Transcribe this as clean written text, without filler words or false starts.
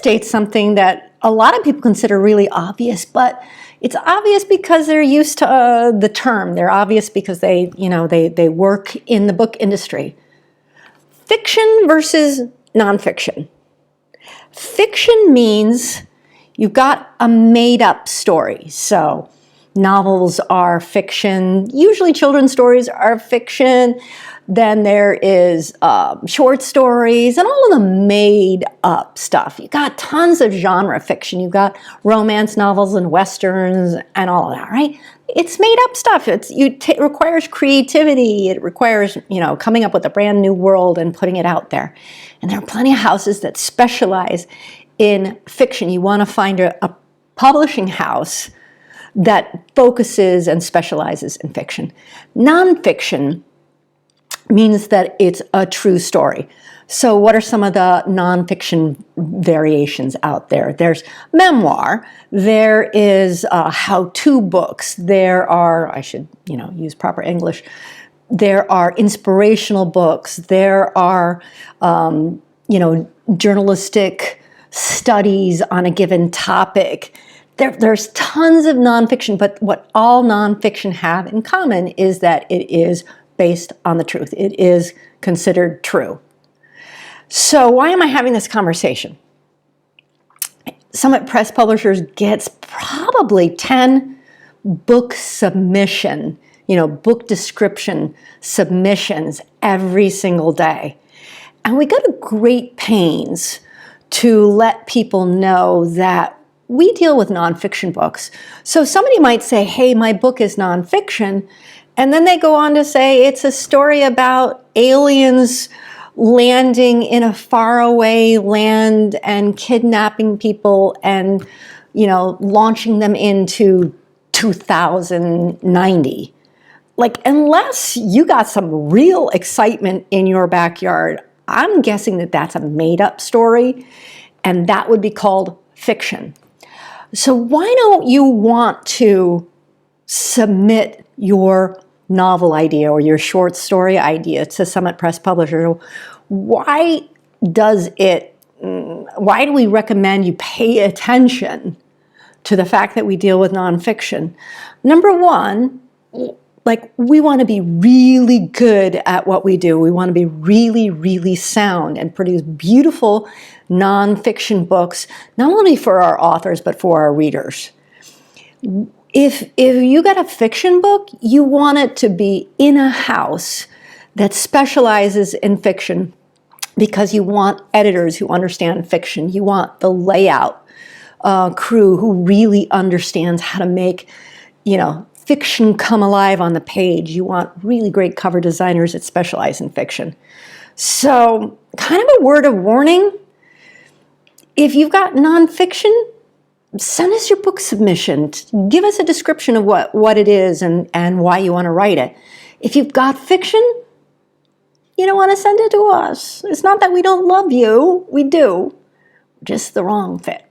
states something that a lot of people consider really obvious, but it's obvious because they're used to the term. They're obvious because they work in the book industry. Fiction versus nonfiction. Fiction means you've got a made-up story. So novels are fiction. Usually children's stories are fiction. Then there is short stories and all of the made-up stuff. You got tons of genre fiction. You've got romance novels and westerns and all of that, right? It's made-up stuff. It requires creativity. It requires, coming up with a brand new world and putting it out there. And there are plenty of houses that specialize in fiction. You want to find a publishing house that focuses and specializes in fiction. Nonfiction means that it's a true story. So what are some of the nonfiction variations out there? There's memoir, there is how-to books, there are, I should use proper English, there are inspirational books, there are journalistic studies on a given topic. There's tons of nonfiction, but what all nonfiction have in common is that it is based on the truth. It is considered true. So why am I having this conversation? Summit Press Publishers gets probably 10 book submission, book description submissions every single day. And we go to great pains to let people know that we deal with nonfiction books. So somebody might say, hey, my book is nonfiction, and then they go on to say it's a story about aliens landing in a faraway land and kidnapping people and, launching them into 2090. Like, unless you got some real excitement in your backyard, I'm guessing that that's a made-up story, and that would be called fiction. So why don't you want to submit your novel idea or your short story idea to Summit Press Publishers? Why do we recommend you pay attention to the fact that we deal with nonfiction? Number one, we want to be really good at what we do. We want to be really, really sound and produce beautiful nonfiction books, not only for our authors, but for our readers. If you got a fiction book, you want it to be in a house that specializes in fiction because you want editors who understand fiction. You want the layout crew who really understands how to make, fiction come alive on the page. You want really great cover designers that specialize in fiction. So, kind of a word of warning, if you've got nonfiction, send us your book submission. Give us a description of what it is and why you want to write it. If you've got fiction, you don't want to send it to us. It's not that we don't love you. We do. Just the wrong fit.